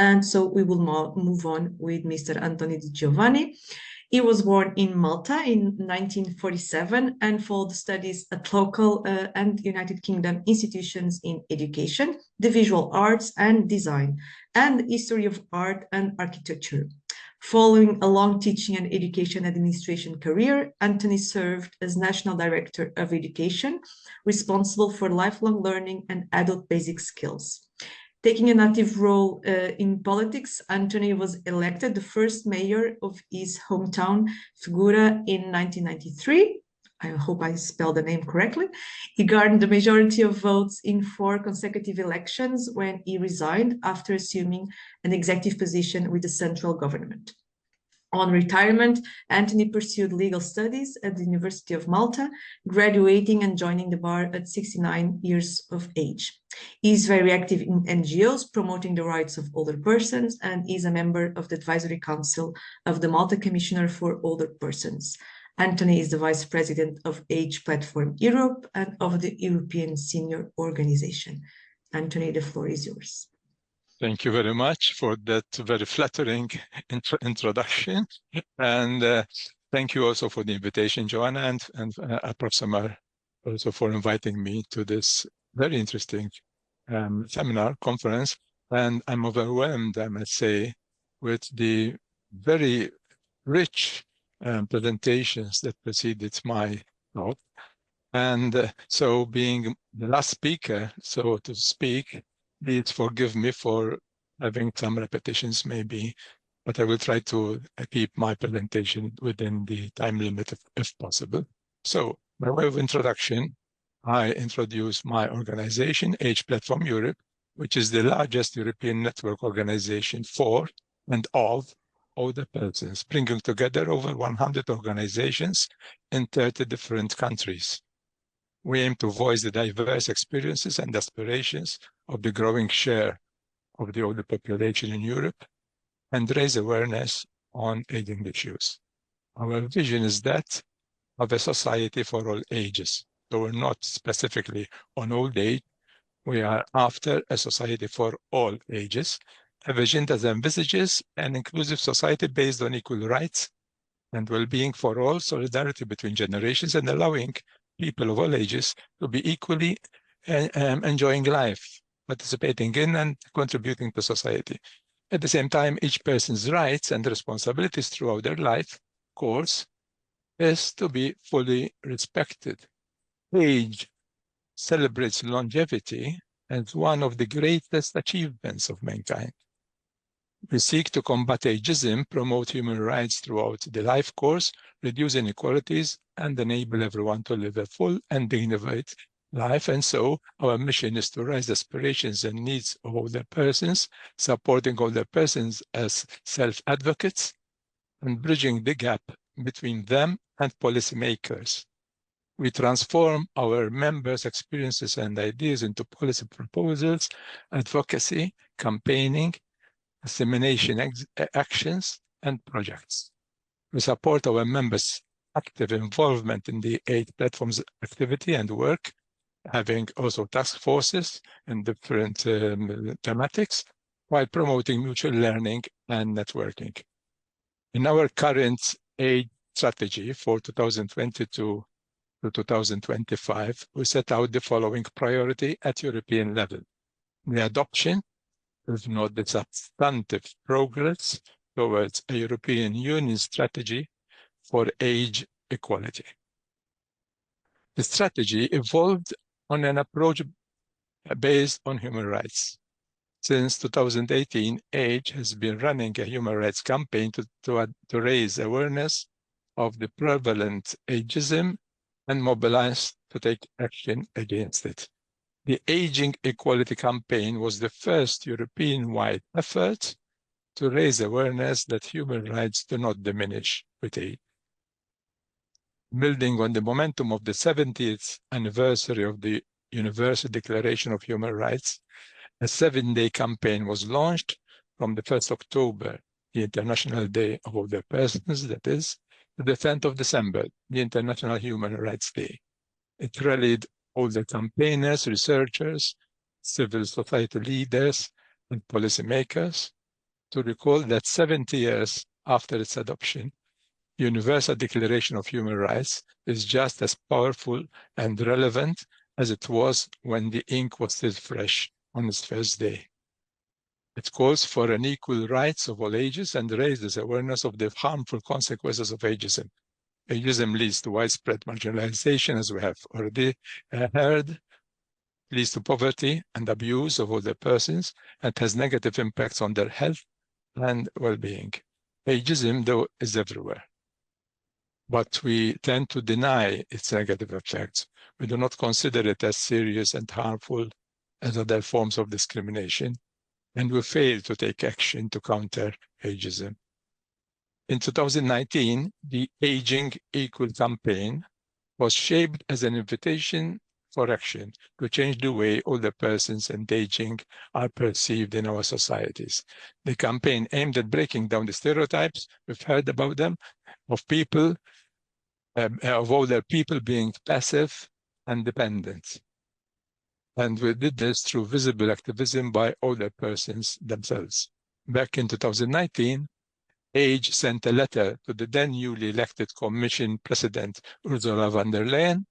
And so we will move on with Mr. Antonio Di Giovanni. He was born in Malta in 1947 and followed studies at local and United Kingdom institutions in education, the visual arts and design, and history of art and architecture. Following a long teaching and education administration career, Anthony served as National Director of Education, responsible for lifelong learning and adult basic skills. Taking an active role in politics, Anthony was elected the first mayor of his hometown, Figura, in 1993. I hope I spelled the name correctly. He garnered the majority of votes in 4 consecutive elections when he resigned after assuming an executive position with the central government. On retirement, Anthony pursued legal studies at the University of Malta, graduating and joining the bar at 69 years of age. He is very active in NGOs promoting the rights of older persons and is a member of the Advisory Council of the Malta Commissioner for Older Persons. Anthony is the Vice President of Age Platform Europe and of the European Senior Organization. Anthony, the floor is yours. Thank you very much for that very flattering introduction. And thank you also for the invitation, Joanna, and Professor Mar, also for inviting me to this very interesting seminar conference. And I'm overwhelmed, I must say, with the very rich presentations that preceded my talk. And so being the last speaker, so to speak, please forgive me for having some repetitions maybe, but I will try to keep my presentation within the time limit if possible. So by way of introduction, I introduce my organization, Age Platform Europe, which is the largest European network organization for and of older persons, bringing together over 100 organizations in 30 different countries. We aim to voice the diverse experiences and aspirations of the growing share of the older population in Europe and raise awareness on aging issues. Our vision is that of a society for all ages. So we're not specifically on old age, we are after a society for all ages, a vision that envisages an inclusive society based on equal rights and well-being for all, solidarity between generations, and allowing people of all ages to be equally enjoying life, participating in and contributing to society. At the same time, each person's rights and responsibilities throughout their life course is to be fully respected. Age celebrates longevity as one of the greatest achievements of mankind. We seek to combat ageism, promote human rights throughout the life course, reduce inequalities, and enable everyone to live a full and dignified life. And so our mission is to raise aspirations and needs of older persons, supporting older persons as self-advocates, and bridging the gap between them and policymakers. We transform our members' experiences and ideas into policy proposals, advocacy, campaigning, dissemination actions, and projects. We support our members' active involvement in the Age Platform's activity and work, having also task forces in different thematics, while promoting mutual learning and networking. In our current age strategy for 2022 to 2025, we set out the following priority at European level: the adoption, if not the substantive progress, towards a European Union strategy for age equality. The strategy evolved on an approach based on human rights. Since 2018, AGE has been running a human rights campaign to raise awareness of the prevalent ageism and mobilize to take action against it. The Aging Equality Campaign was the first European-wide effort to raise awareness that human rights do not diminish with age. Building on the momentum of the 70th anniversary of the Universal Declaration of Human Rights, a 7-day campaign was launched from the 1st October, the International Day of Older Persons, that is, to the 10th of December, the International Human Rights Day. It rallied older campaigners, researchers, civil society leaders, and policymakers to recall that 70 years after its adoption, Universal Declaration of Human Rights is just as powerful and relevant as it was when the ink was still fresh on its first day. It calls for an equal rights of all ages and raises awareness of the harmful consequences of ageism. Ageism leads to widespread marginalization, as we have already heard, leads to poverty and abuse of older persons, and has negative impacts on their health and well-being. Ageism, though, is everywhere, but we tend to deny its negative effects. We do not consider it as serious and harmful as other forms of discrimination, and we fail to take action to counter ageism. In 2019, the Aging Equal campaign was shaped as an invitation for action to change the way older persons and aging are perceived in our societies. The campaign aimed at breaking down the stereotypes, we've heard about them, of people, of older people being passive and dependent. And we did this through visible activism by older persons themselves. Back in 2019, AGE sent a letter to the then newly elected Commission President Ursula von der Leyen,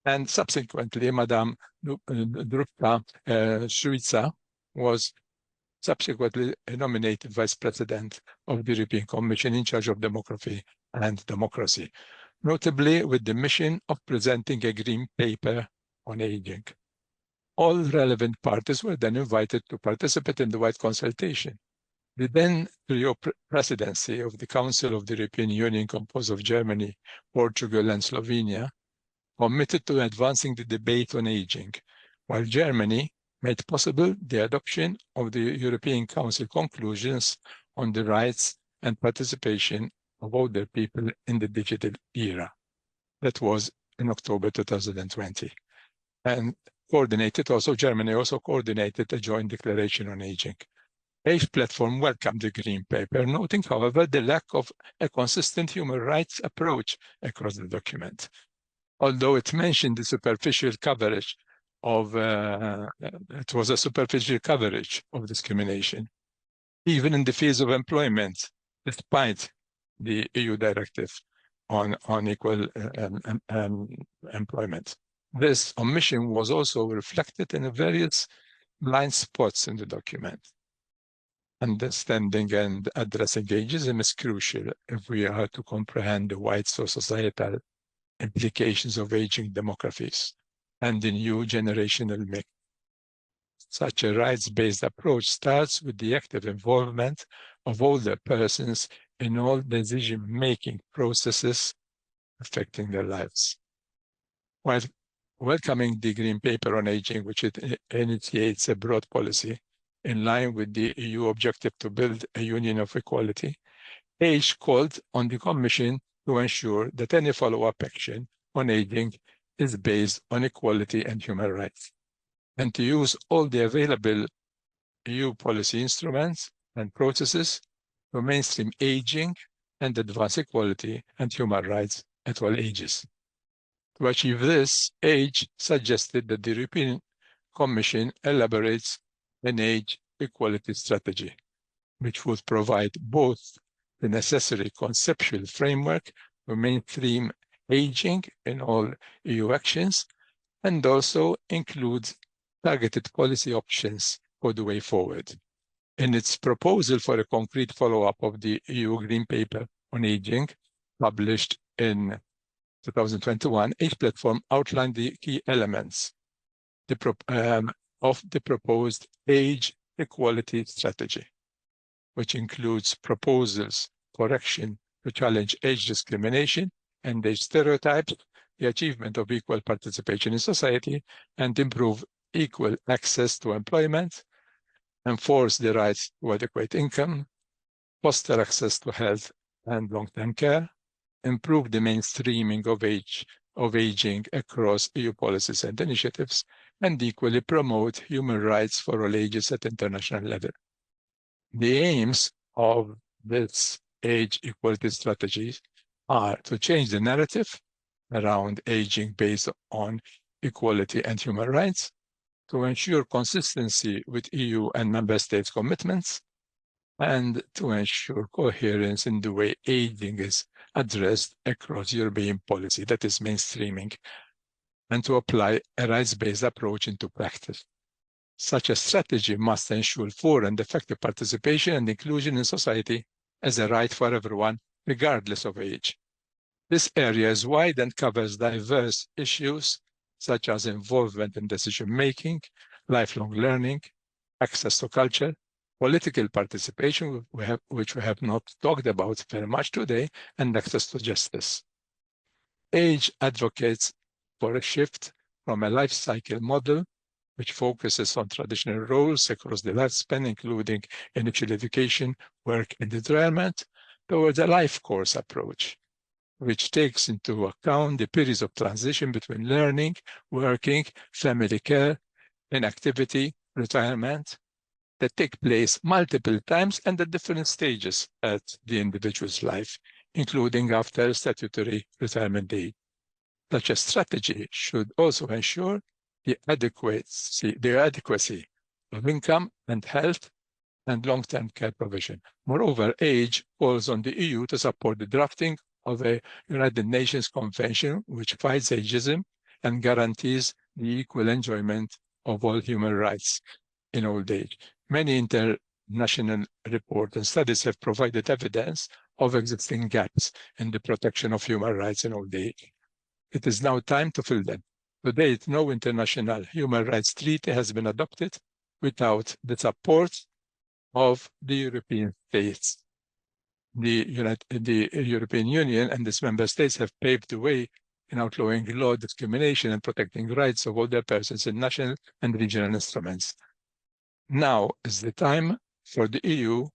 and subsequently, Madame Dubravka Šuica was subsequently nominated Vice President of the European Commission in charge of demography and democracy, notably with the mission of presenting a green paper on aging. All relevant parties were then invited to participate in the wide consultation. The then trio presidency of the Council of the European Union, composed of Germany, Portugal, and Slovenia, committed to advancing the debate on aging, while Germany made possible the adoption of the European Council conclusions on the rights and participation of older people in the digital era. That was in October 2020. And Germany also coordinated a joint declaration on aging. AGE platform welcomed the green paper, noting, however, the lack of a consistent human rights approach across the document. Although it mentioned the superficial coverage of, it was a superficial coverage of discrimination, even in the fields of employment, despite the EU directive on equal employment. This omission was also reflected in various blind spots in the document. Understanding and addressing ageism is crucial if we are to comprehend the wide societal implications of aging demographies and the new generational mix. Such a rights-based approach starts with the active involvement of older persons in all decision-making processes affecting their lives. While welcoming the Green Paper on Aging, which it initiates a broad policy in line with the EU objective to build a union of equality, AGE called on the Commission to ensure that any follow-up action on aging is based on equality and human rights, and to use all the available EU policy instruments and processes to mainstream aging and advance equality and human rights at all ages. To achieve this, AGE suggested that the European Commission elaborates an age equality strategy, which would provide both the necessary conceptual framework to mainstream aging in all EU actions, and also includes targeted policy options for the way forward. In its proposal for a concrete follow-up of the EU Green Paper on Aging, published in 2021, AGE platform outlined the key elements of the proposed age equality strategy, which includes proposals for action to challenge age discrimination and age stereotypes, the achievement of equal participation in society, and improve equal access to employment, enforce the rights to adequate income, foster access to health and long-term care, improve the mainstreaming of aging across EU policies and initiatives, and equally promote human rights for all ages at international level. The aims of this age equality strategy are to change the narrative around aging based on equality and human rights, to ensure consistency with EU and member states' commitments, and to ensure coherence in the way aging is addressed across European policy, that is mainstreaming, and to apply a rights-based approach into practice. Such a strategy must ensure full and effective participation and inclusion in society as a right for everyone, regardless of age. This area is wide and covers diverse issues such as involvement in decision-making, lifelong learning, access to culture, political participation, which we have not talked about very much today, and access to justice. AGE advocates for a shift from a life cycle model, which focuses on traditional roles across the lifespan, including initial education, work, and retirement, towards a life course approach, which takes into account the periods of transition between learning, working, family care, inactivity, retirement, that take place multiple times and at different stages at the individual's life, including after statutory retirement age. Such a strategy should also ensure the adequacy of income and health and long-term care provision. Moreover, AGE calls on the EU to support the drafting of a United Nations Convention which fights ageism and guarantees the equal enjoyment of all human rights in old age. Many international reports and studies have provided evidence of existing gaps in the protection of human rights in old age. It is now time to fill them. To date, no international human rights treaty has been adopted without the support of the European states. The European Union and its member states have paved the way in outlawing law discrimination and protecting rights of older persons in national and regional instruments. Now is the time for the EU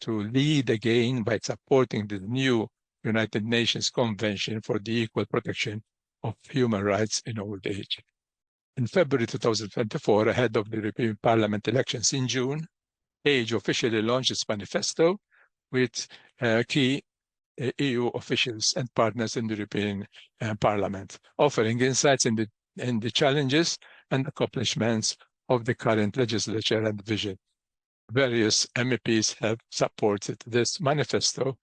to lead again by supporting the new United Nations Convention for the Equal Protection of Human Rights in Old Age. In February 2024, ahead of the European Parliament elections in June, AGE officially launched its manifesto with key EU officials and partners in the European Parliament, offering insights in the challenges and accomplishments of the current legislature and vision. Various MEPs have supported this manifesto,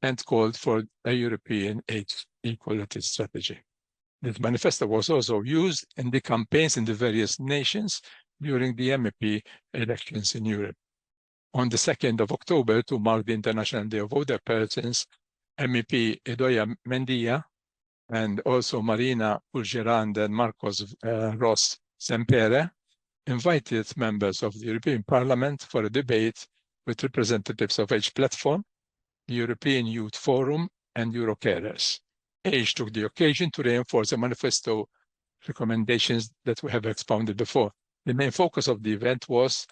and called for a European age equality strategy. This manifesto was also used in the campaigns in the various nations during the MEP elections in Europe. On the 2nd of October, to mark the International Day of Older Persons, MEP Edoya Mendia and also Marina Pulgerand and Marcos Ross Sempere invited members of the European Parliament for a debate with representatives of AGE Platform, the European Youth Forum, and Eurocarers. AGE took the occasion to reinforce the manifesto recommendations that we have expounded before. The main focus of the event was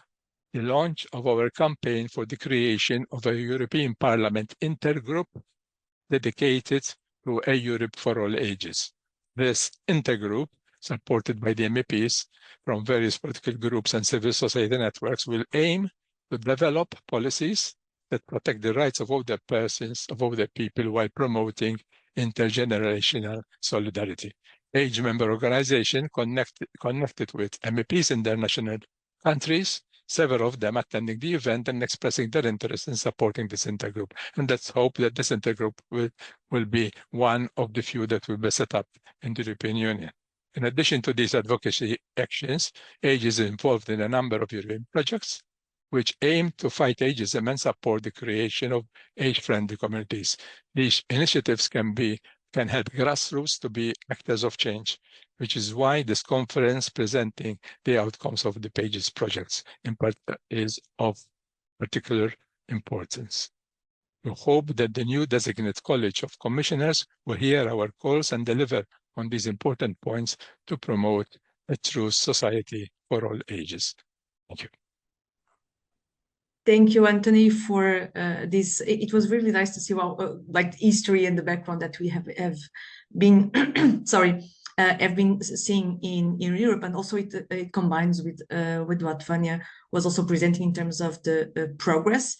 the launch of our campaign for the creation of a European Parliament intergroup dedicated to a Europe for all ages. This intergroup, supported by the MEPs from various political groups and civil society networks, will aim to develop policies that protect the rights of older persons, of older people, while promoting intergenerational solidarity. AGE member organizations connected with MEPs in their national countries, several of them attending the event and expressing their interest in supporting this intergroup. And let's hope that this intergroup will be one of the few that will be set up in the European Union. In addition to these advocacy actions, AGE is involved in a number of European projects which aim to fight ageism and support the creation of age-friendly communities. These initiatives can help grassroots to be actors of change, which is why this conference presenting the outcomes of the PAGES projects is of particular importance. We hope that the new designated College of Commissioners will hear our calls and deliver on these important points to promote a true society for all ages. Thank you. Thank you, Anthony, for this. It was really nice to see like history and the background that we have been have been seeing in Europe, and also it combines with what Vanya was also presenting in terms of the progress.